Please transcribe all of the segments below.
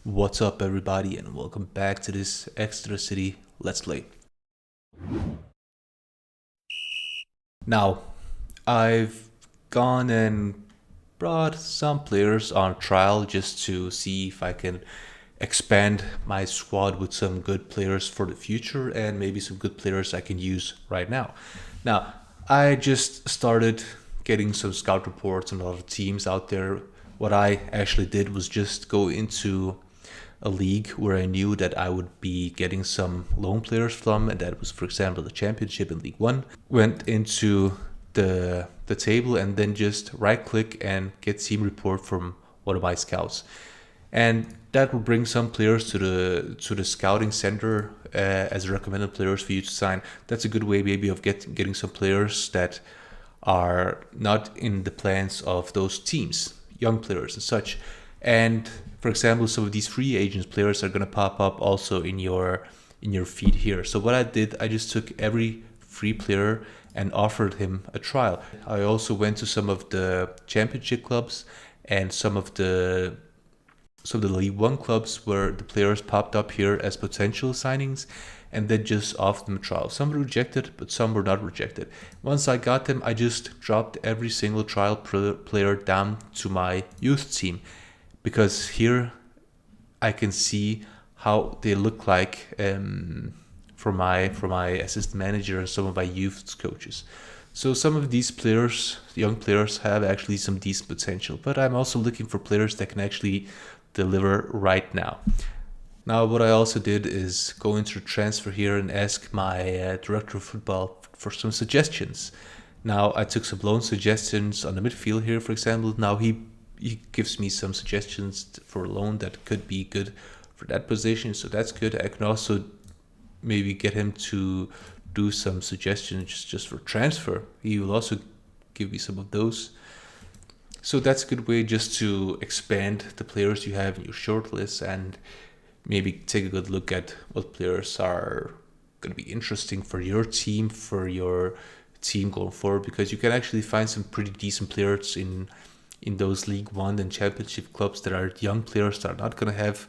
What's up, everybody, and welcome back to this Exeter City Let's Play. Now, I've gone and brought some players on trial just to see if I can expand my squad with some good players for the future and maybe some good players I can use right now. Now, I just started getting some scout reports on a lot of teams out there. What I actually did was just go into a league where I knew that I would be getting some loan players from, and that was, for example, the Championship in League One. Went into the table and then just right click and get team report from one of my scouts, and that will bring some players to the scouting center as recommended players for you to sign. That's a good way maybe of getting some players that are not in the plans of those teams, young players and such. And for example, some of these free agents players are going to pop up also in your feed here. So what I did, I just took every free player and offered him a trial. I also went to some of the championship clubs and some of the League One clubs where the players popped up here as potential signings, and then just offered them a trial. Some were rejected, but some were not rejected. Once I got them, I just dropped every single trial player down to my youth team, because here I can see how they look like for my assistant manager and some of my youth coaches. So some of these players, young players, have actually some decent potential, but I'm also looking for players that can actually deliver right now. Now, what I also did is go into transfer here and ask my director of football for some suggestions. Now, I took some loan suggestions on the midfield here, for example. Now, he gives me some suggestions for a loan that could be good for that position, so that's good. I can also maybe get him to do some suggestions just for transfer. He will also give me some of those. So that's a good way just to expand the players you have in your shortlist and maybe take a good look at what players are going to be interesting for your team going forward, because you can actually find some pretty decent players in those League One and Championship clubs that are young players that are not going to have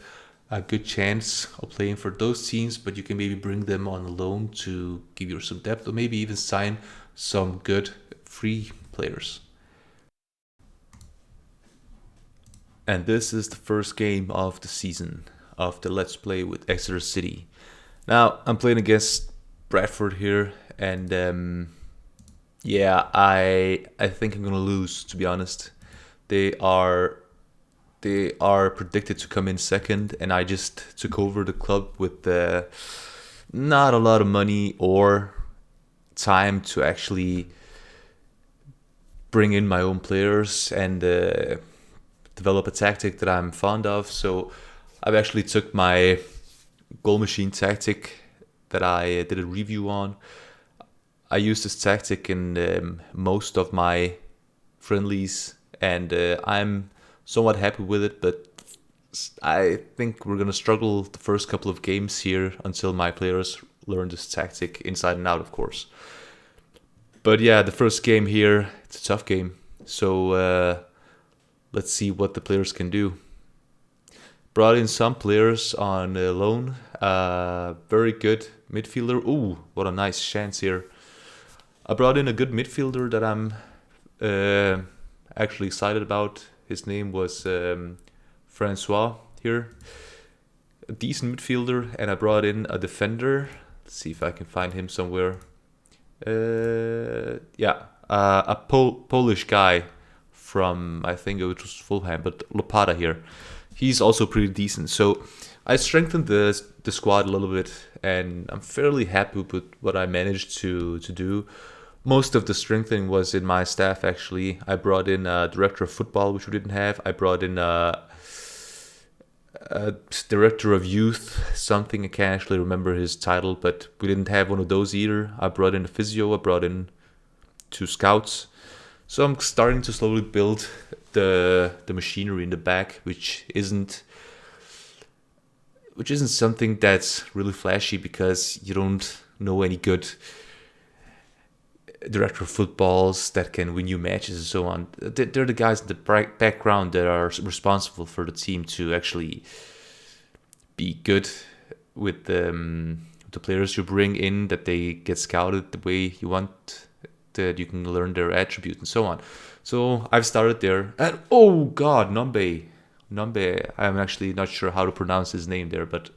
a good chance of playing for those teams, but you can maybe bring them on loan to give you some depth, or maybe even sign some good free players. And this is the first game of the season of the Let's Play with Exeter City. Now, I'm playing against Bradford here, and yeah, I think I'm gonna lose, to be honest. They are predicted to come in second, and I just took over the club with not a lot of money or time to actually bring in my own players and develop a tactic that I'm fond of. So I've actually took my goal machine tactic that I did a review on. I use this tactic in most of my friendlies, and I'm somewhat happy with it, but I think we're going to struggle the first couple of games here until my players learn this tactic inside and out, of course. But yeah, the first game here, it's a tough game. So let's see what the players can do. Brought in some players on loan. Very good midfielder. Ooh, what a nice chance here. I brought in a good midfielder that I'm actually excited about. His name was Francois here. A decent midfielder. And I brought in a defender. Let's see if I can find him somewhere. A Polish guy from, I think it was Fulham, but Lopata here. He's also pretty decent. So I strengthened the squad a little bit, and I'm fairly happy with what I managed to do. Most of the strengthening was in my staff, actually. I brought in a director of football, which we didn't have. I brought in a director of youth, something, I can't actually remember his title, but we didn't have one of those either. I brought in a physio, I brought in 2 scouts. So I'm starting to slowly build the machinery in the back, which isn't something that's really flashy, because you don't know any good director of footballs that can win you matches and so on. They're the guys in the background that are responsible for the team to actually be good with the players you bring in, that they get scouted the way you want, that you can learn their attributes and so on. So I've started there, and oh god, Nombe, I'm actually not sure how to pronounce his name there, but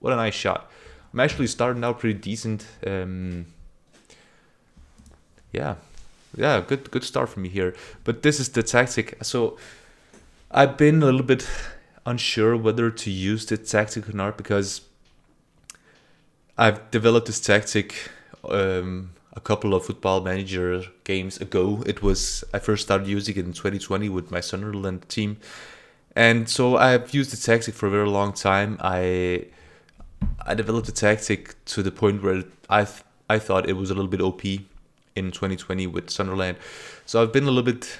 what a nice shot. I'm actually starting out pretty decent. Yeah, yeah, good start for me here. But this is the tactic. So I've been a little bit unsure whether to use the tactic or not, because I've developed this tactic a couple of Football Manager games ago. I first started using it in 2020 with my Sunderland team, and so I've used the tactic for a very long time. I developed the tactic to the point where I thought it was a little bit OP in 2020 with Sunderland. So I've been a little bit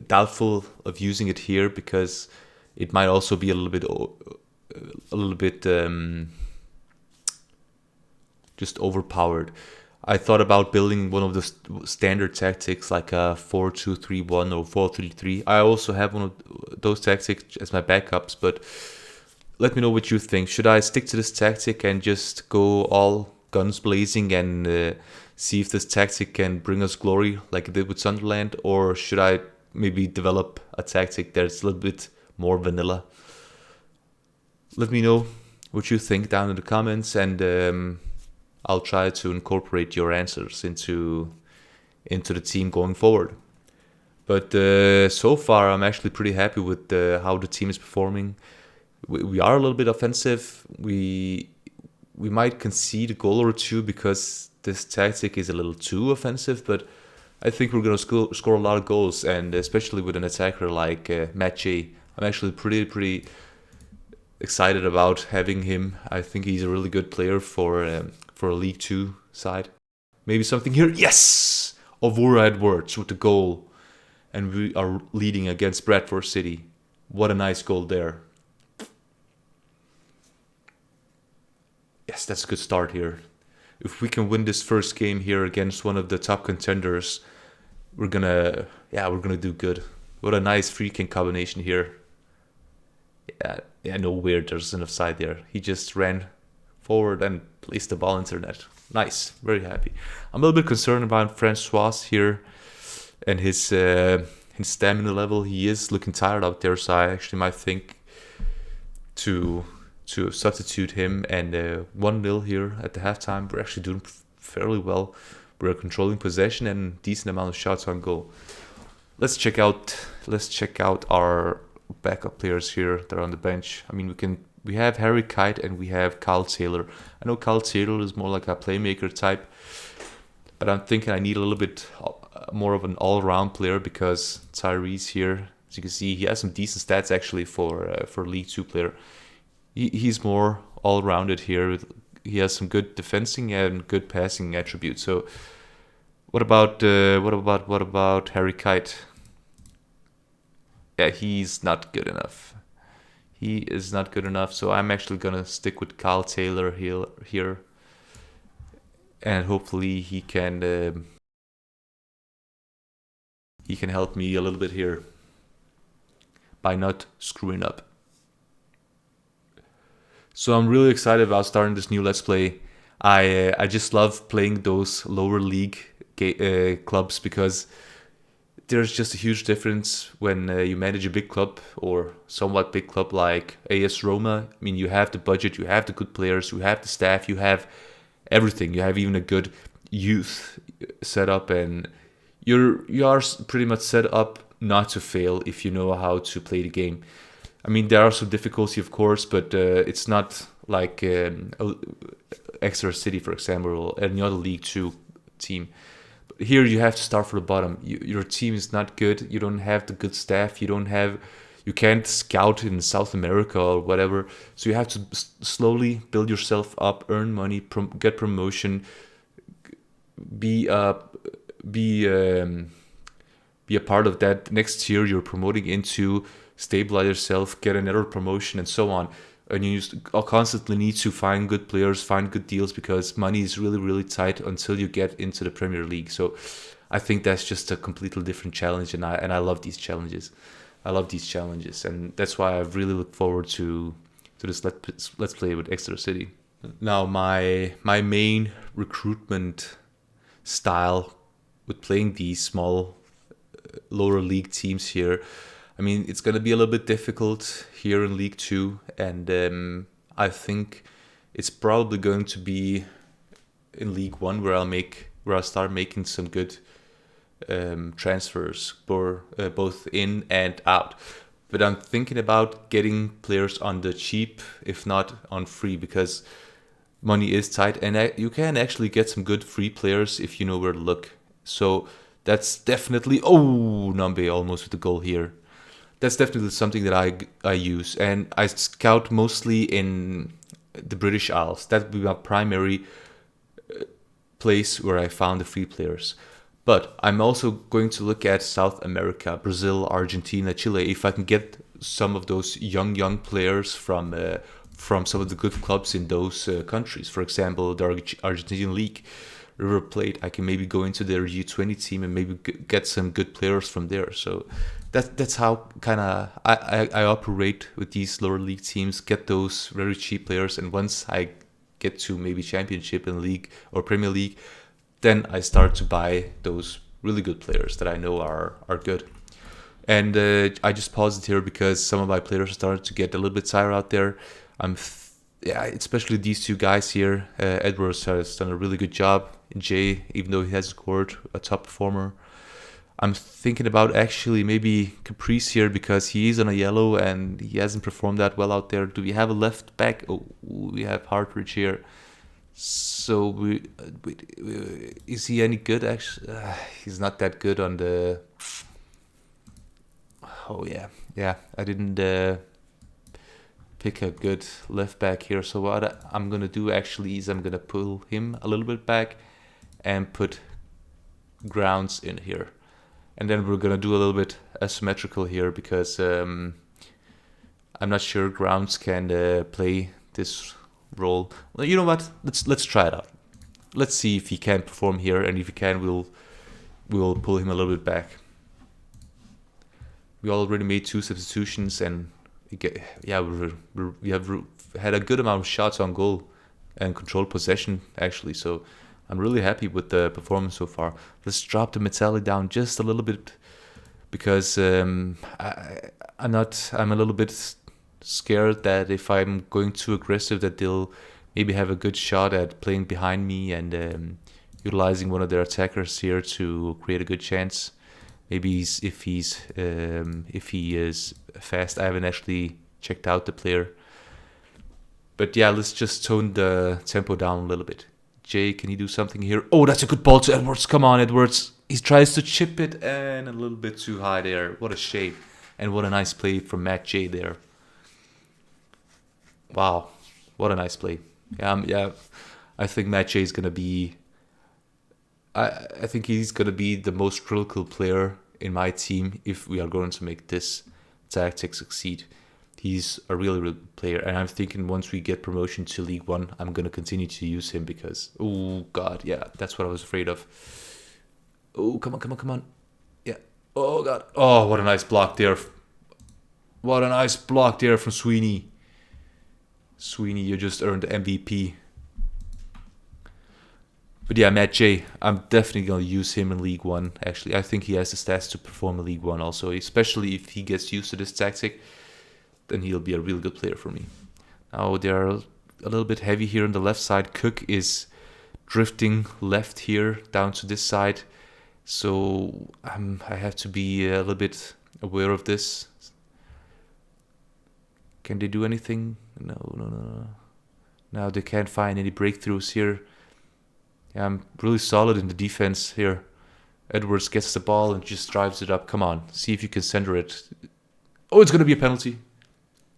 doubtful of using it here, because it might also be a little bit just overpowered. I thought about building one of the standard tactics, like a 4-2-3-1 or 4-3-3. I also have one of those tactics as my backups, but let me know what you think. Should I stick to this tactic and just go all guns blazing and see if this tactic can bring us glory like it did with Sunderland, or should I maybe develop a tactic that's a little bit more vanilla? Let me know what you think down in the comments, and I'll try to incorporate your answers into the team going forward. But so far, I'm actually pretty happy with how the team is performing. We are a little bit offensive. We might concede a goal or two because this tactic is a little too offensive, but I think we're going to score a lot of goals, and especially with an attacker like Matt J. I'm actually pretty excited about having him. I think he's a really good player for a League 2 side. Maybe something here. Yes! Ovura Edwards with the goal, and we are leading against Bradford City. What a nice goal there. Yes, that's a good start here. If we can win this first game here against one of the top contenders, we're gonna do good. What a nice free kick combination here. Yeah, no weird. There's an offside there. He just ran forward and placed the ball into the net. Nice, very happy. I'm a little bit concerned about Francois here and his stamina level. He is looking tired out there, so I actually might think to substitute him. And 1-0 here at the halftime. We're actually doing fairly well. We're controlling possession and decent amount of shots on goal. Let's check out our backup players here. They're on the bench. I mean, we have Harry Kite and we have Carl Taylor. I know Carl Taylor is more like a playmaker type, but I'm thinking I need a little bit more of an all-round player, because Tyrese here, as you can see, he has some decent stats actually for a League 2 player. He's more all-rounded here. He has some good defending and good passing attributes. So what about Harry Kite? Yeah, he's not good enough. He is not good enough. So I'm actually gonna stick with Carl Taylor here, and hopefully he can help me a little bit here by not screwing up. So I'm really excited about starting this new Let's Play. I just love playing those lower league clubs, because there's just a huge difference when you manage a big club or somewhat big club like AS Roma. I mean, you have the budget, you have the good players, you have the staff, you have everything. You have even a good youth setup, and you are pretty much set up not to fail if you know how to play the game. I mean, there are some difficulty, of course, but it's not like Exeter City, for example, or any other League 2 team. But here you have to start from the bottom. Your team is not good. You don't have the good staff. You can't scout in South America or whatever. So you have to slowly build yourself up, earn money, get promotion, be a part of that. Next year you're promoting into, stabilize yourself, get another promotion, and so on. And you constantly need to find good players, find good deals, because money is really, really tight until you get into the Premier League. So I think that's just a completely different challenge, and I love these challenges. And that's why I really look forward to to this let's play with Exeter City. Now, my main recruitment style with playing these small lower league teams here, I mean, it's gonna be a little bit difficult here in League Two, and I think it's probably going to be in League One where I'll start making some good transfers for both in and out. But I'm thinking about getting players on the cheap, if not on free, because money is tight, and you can actually get some good free players if you know where to look. So that's definitely Nambe almost with the goal here. That's definitely something that I use, and I scout mostly in the British Isles. That would be my primary place where I found the free players. But I'm also going to look at South America, Brazil, Argentina, Chile, if I can get some of those young players from some of the good clubs in those countries. For example, the Argentinian league, River Plate. I can maybe go into their U20 team and maybe get some good players from there. So that's how kind of I operate with these lower league teams. Get those very cheap players, and once I get to maybe Championship and League or Premier League, then I start to buy those really good players that I know are good. And I just paused it here because some of my players are starting to get a little bit tired out there. Especially these two guys here. Edwards has done a really good job. Jay, even though he has scored, a top performer. I'm thinking about actually maybe Caprice here because he is on a yellow and he hasn't performed that well out there. Do we have a left back? Oh, we have Hartridge here. So is he any good? Actually, he's not that good on the. Oh yeah. I didn't pick a good left back here. So what I'm gonna do actually is I'm gonna pull him a little bit back and put Grounds in here. And then we're going to do a little bit asymmetrical here because I'm not sure Grounds can play this role. Well, you know what? Let's try it out. Let's see if he can perform here, and if he can, we'll pull him a little bit back. We already made 2 substitutions, and we have had a good amount of shots on goal and controlled possession actually. So I'm really happy with the performance so far. Let's drop the Metalli down just a little bit because I'm a little bit scared that if I'm going too aggressive that they'll maybe have a good shot at playing behind me and utilizing one of their attackers here to create a good chance. Maybe if he is fast. I haven't actually checked out the player. But yeah, let's just tone the tempo down a little bit. Jay, can you do something here? Oh, that's a good ball to Edwards. Come on, Edwards. He tries to chip it and a little bit too high there. What a shame. And what a nice play from Matt Jay there. Wow. What a nice play. Yeah. I think Matt Jay is going to be... I think he's going to be the most critical player in my team if we are going to make this tactic succeed. He's a really, really good player. And I'm thinking once we get promotion to League One, I'm going to continue to use him because, oh, God, yeah, that's what I was afraid of. Oh, come on. Yeah. Oh, God. Oh, what a nice block there. What a nice block there from Sweeney. Sweeney, you just earned the MVP. But yeah, Matt Jay, I'm definitely going to use him in League One, actually. I think he has the stats to perform in League One also, especially if he gets used to this tactic. Then he'll be a really good player for me. Now they're a little bit heavy here on the left side. Cook is drifting left here down to this side. So I have to be a little bit aware of this. Can they do anything? No. Now they can't find any breakthroughs here. Yeah, I'm really solid in the defense here. Edwards gets the ball and just drives it up. Come on, see if you can center it. Oh, it's going to be a penalty.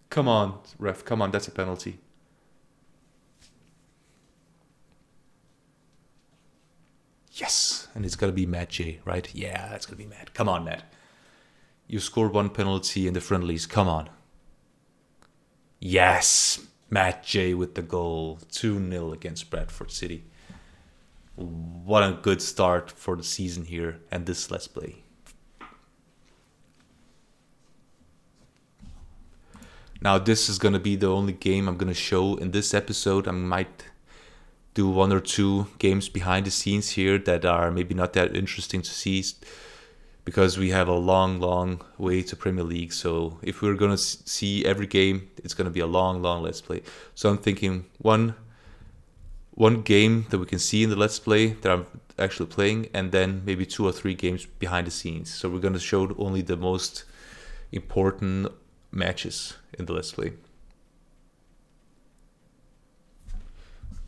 Come on, ref. Come on, that's a penalty. Yes, and it's going to be Matt Jay, right? Yeah, it's going to be Matt. Come on, Matt. You scored 1 penalty in the friendlies. Come on. Yes, Matt Jay with the goal. 2-0 against Bradford City. What a good start for the season here and this Let's Play. Now, this is going to be the only game I'm going to show in this episode. I might do one or two games behind the scenes here that are maybe not that interesting to see because we have a long way to Premier League. So if we're going to see every game, it's going to be a long Let's Play. So I'm thinking one game that we can see in the Let's Play that I'm actually playing, and then maybe 2 or 3 games behind the scenes. So we're going to show only the most important matches in the Let's Play.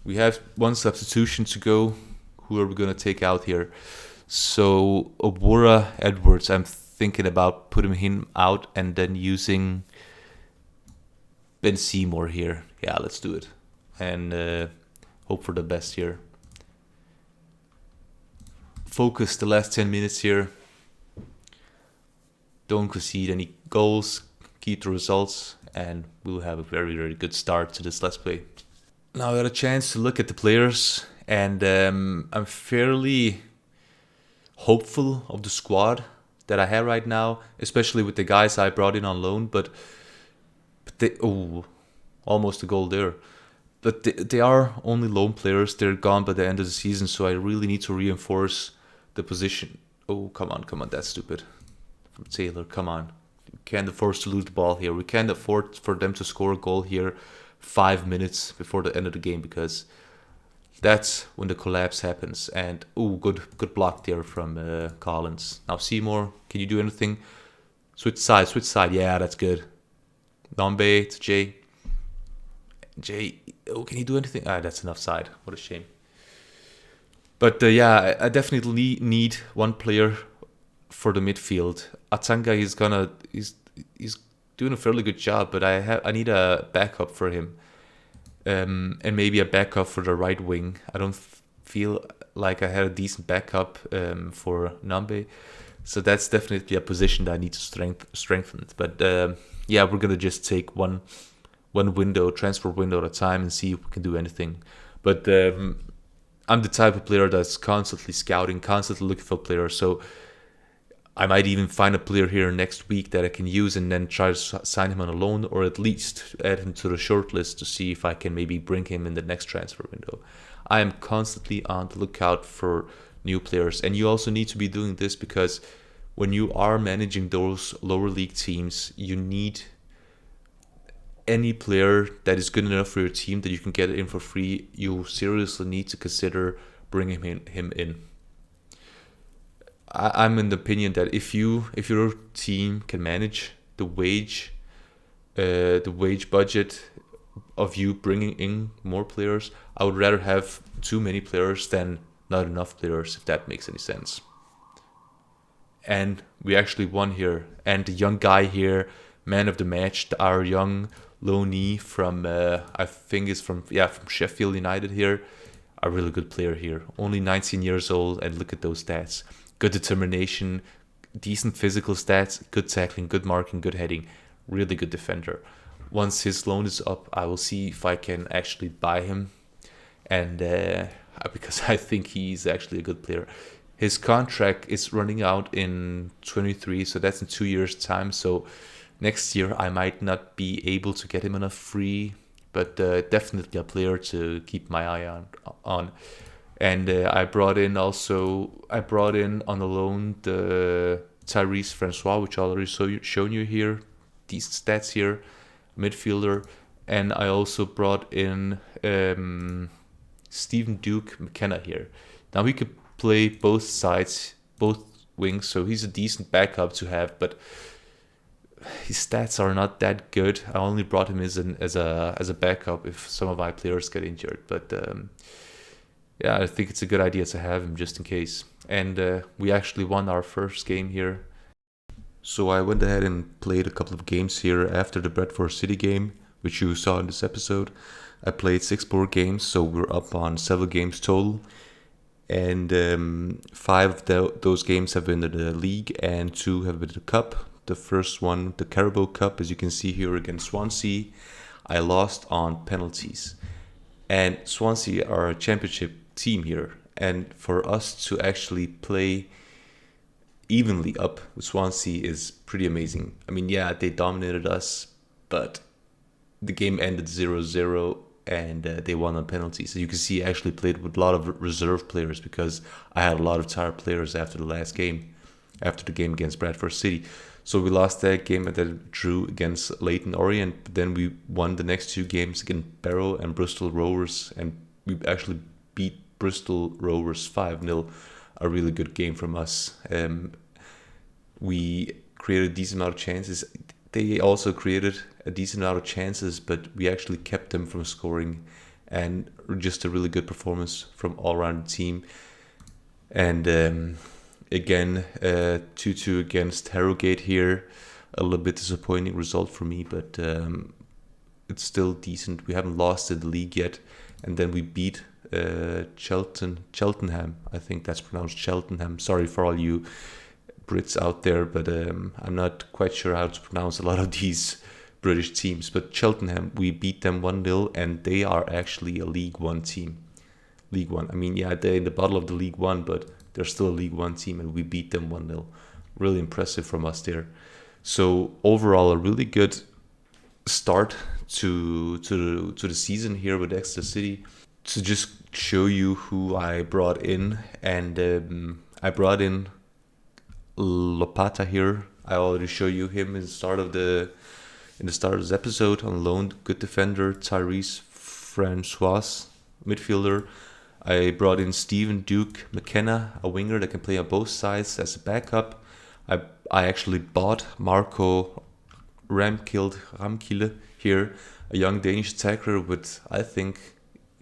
We have one substitution to go. Who are we going to take out here? So Obura Edwards, I'm thinking about putting him out and then using Ben Seymour here. Yeah, let's do it. And hope for the best here. Focus the last 10 minutes here. Don't concede any goals. Keep the results. And we'll have a very good start to this Let's Play. Now I got a chance to look at the players. And I'm fairly hopeful of the squad that I have right now, especially with the guys I brought in on loan. But they, almost a goal there. But they are only loan players. They're gone by the end of the season, so I really need to reinforce the position. Oh, come on, that's stupid. From Taylor, come on. We can't afford to lose the ball here. We can't afford for them to score a goal here 5 minutes before the end of the game, because that's when the collapse happens. And good block there from Collins. Now Seymour, can you do anything? Switch side. Yeah, that's good. Nombe to Jay. Can he do anything? That's an offside. What a shame. But yeah, I definitely need one player for the midfield. Atanga, he's doing a fairly good job, but I need a backup for him. And maybe a backup for the right wing. I don't feel like I had a decent backup for Nambe, so that's definitely a position that I need to strengthen. But yeah, we're gonna just take one transfer window at a time and see if we can do anything. But I'm the type of player that's constantly scouting, constantly looking for players. So I might even find a player here next week that I can use and then try to sign him on a loan, or at least add him to the short list to see if I can maybe bring him in the next transfer window. I am constantly on the lookout for new players, and you also need to be doing this because when you are managing those lower league teams, you need any player that is good enough for your team that you can get in for free. You seriously need to consider bringing him in. I'm in the opinion that if your team can manage the wage budget of you bringing in more players, I would rather have too many players than not enough players, if that makes any sense. And we actually won here. And the young guy here, man of the match, our young loanee from I think is from Sheffield United here, a really good player here. Only 19 years old, and look at those stats. Good determination, decent physical stats, good tackling, good marking, good heading, really good defender. Once his loan is up, I will see if I can actually buy him, and because I think he's actually a good player. His contract is running out in 23, so that's in 2 years' time. So next year I might not be able to get him on a free, but definitely a player to keep my eye on. And I brought in on a loan the Tyrese Francois, which I already shown you here. These stats here, midfielder. And I also brought in Stephen Duke McKenna here. Now he could play both sides, both wings, so he's a decent backup to have, but his stats are not that good. I only brought him as a backup if some of my players get injured. But yeah, I think it's a good idea to have him just in case. And we actually won our first game here. So I went ahead and played a couple of games here after the Bradford City game, which you saw in this episode. I played 6 board games, so we're up on 7 games total. And 5 of those games have been in the league and 2 have been the cup. The first one, the Carabao Cup, as you can see here against Swansea, I lost on penalties. And Swansea are a championship team here. And for us to actually play evenly up with Swansea is pretty amazing. I mean, yeah, they dominated us, but the game ended 0-0, and they won on penalties. So you can see I actually played with a lot of reserve players because I had a lot of tired players after the last game, after the game against Bradford City. So we lost that game and then drew against Leyton Orient. But then we won the next two games against Barrow and Bristol Rovers, and we actually beat Bristol Rovers 5-0. A really good game from us. We created a decent amount of chances. They also created a decent amount of chances, but we actually kept them from scoring, and just a really good performance from all around the team. And again, 2-2 against Harrogate here. A little bit disappointing result for me, but it's still decent. We haven't lost in the league yet. And then we beat Cheltenham. I think that's pronounced Cheltenham. Sorry for all you Brits out there, but I'm not quite sure how to pronounce a lot of these British teams. But Cheltenham, we beat them 1-0, and they are actually a League One team. League One. I mean, yeah, they're in the bottom of the League One, but they're still a League One team, and we beat them 1-0. Really impressive from us there. So overall, a really good start to the season here with Exeter City. To just show you who I brought in, and I brought in Lopata here. I already show you him in the start of this episode on loan. Good defender, Tyrese Francois, midfielder. I brought in Stephen Duke McKenna, a winger that can play on both sides as a backup. I actually bought Marco Ramkille here, a young Danish attacker with, I think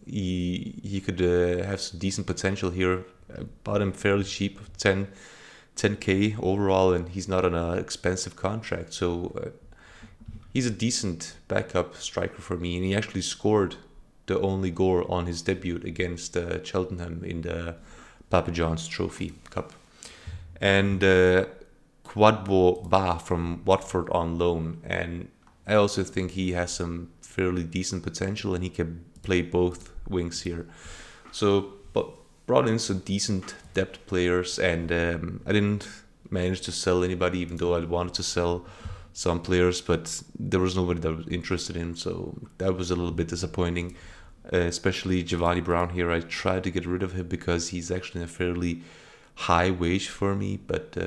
he could have some decent potential here. I bought him fairly cheap, 10k overall, and he's not on an expensive contract, so he's a decent backup striker for me, and he actually scored the only goal on his debut against Cheltenham in the Papa John's Trophy Cup. And Kwadwo Ba from Watford on loan, and I also think he has some fairly decent potential, and he can play both wings here. So, but brought in some decent depth players, and I didn't manage to sell anybody, even though I wanted to sell some players, but there was nobody that was interested in, so that was a little bit disappointing. Especially Giovanni Brown here. I tried to get rid of him because he's actually a fairly high wage for me, but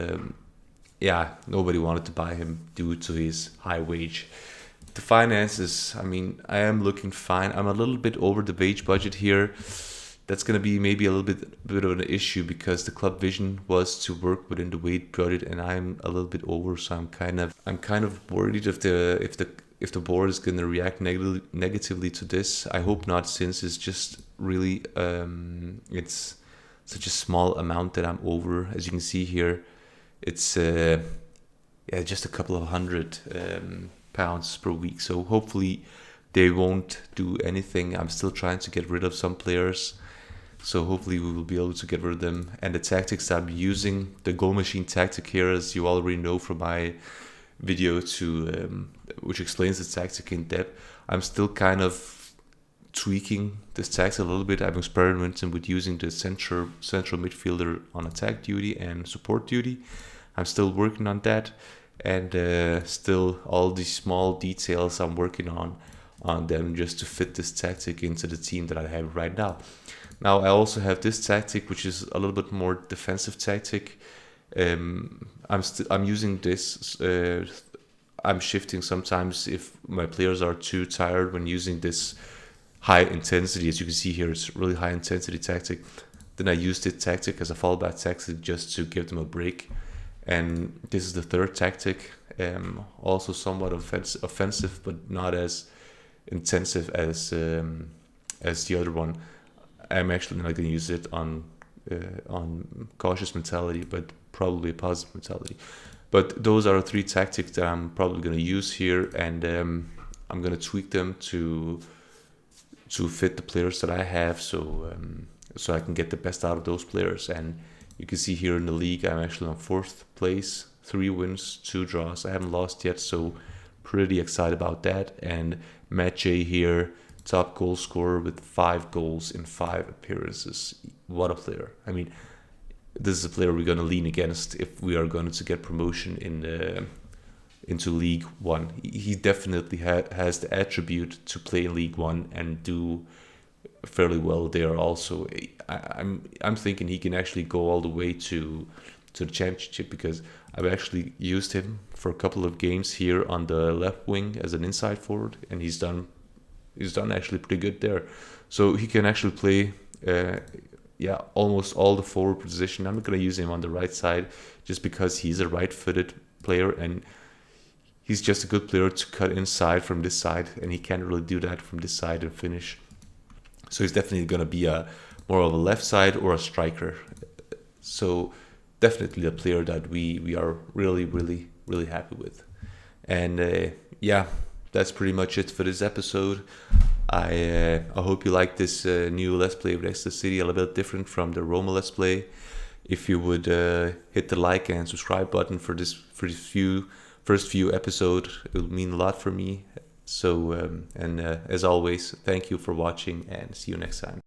yeah, nobody wanted to buy him due to his high wage. The finances, I mean, I am looking fine. I'm a little bit over the wage budget here. That's going to be maybe a little bit of an issue because the club vision was to work within the wage budget, and I'm a little bit over, so I'm kind of worried if the board is going to react negatively to this. I hope not, since it's just really it's such a small amount that I'm over. As you can see here, it's just a couple of hundred pounds per week. So hopefully they won't do anything. I'm still trying to get rid of some players, so hopefully we will be able to get rid of them. And the tactics I'm using, the goal machine tactic here, as you already know from my video which explains the tactic in depth, I'm still kind of tweaking this tactic a little bit. I'm experimenting with using the central midfielder on attack duty and support duty. I'm still working on that, and still all these small details I'm working on them just to fit this tactic into the team that I have right now. Now I also have this tactic, which is a little bit more defensive tactic. I'm using this. I'm shifting sometimes if my players are too tired when using this high intensity. As you can see here, it's really high intensity tactic. Then I use this tactic as a fallback tactic just to give them a break. And this is the third tactic, also somewhat offensive, but not as intensive as the other one. I'm actually not going to use it on cautious mentality, but probably a positive mentality. But those are the three tactics that I'm probably going to use here, and I'm going to tweak them to fit the players that I have, so I can get the best out of those players. And you can see here in the league, I'm actually on 4th place, 3 wins, 2 draws. I haven't lost yet, so pretty excited about that. And Matt J here, top goal scorer with 5 goals in 5 appearances. What a player. I mean, this is a player we're going to lean against if we are going to get promotion into League One. He definitely has the attribute to play in League One and do fairly well there. Also, I'm thinking he can actually go all the way to the championship, because I've actually used him for a couple of games here on the left wing as an inside forward, and he's done actually pretty good there. So he can actually play, almost all the forward position. I'm not gonna use him on the right side just because he's a right-footed player, and he's just a good player to cut inside from this side, and he can't really do that from this side and finish. So he's definitely gonna be a more of a left side or a striker. So definitely a player that we are really, really, really happy with. And that's pretty much it for this episode. I hope you like this new Let's Play of Exeter City, a little bit different from the Roma Let's Play. If you would hit the like and subscribe button for this first few episodes, it would mean a lot for me. So as always, thank you for watching, and see you next time.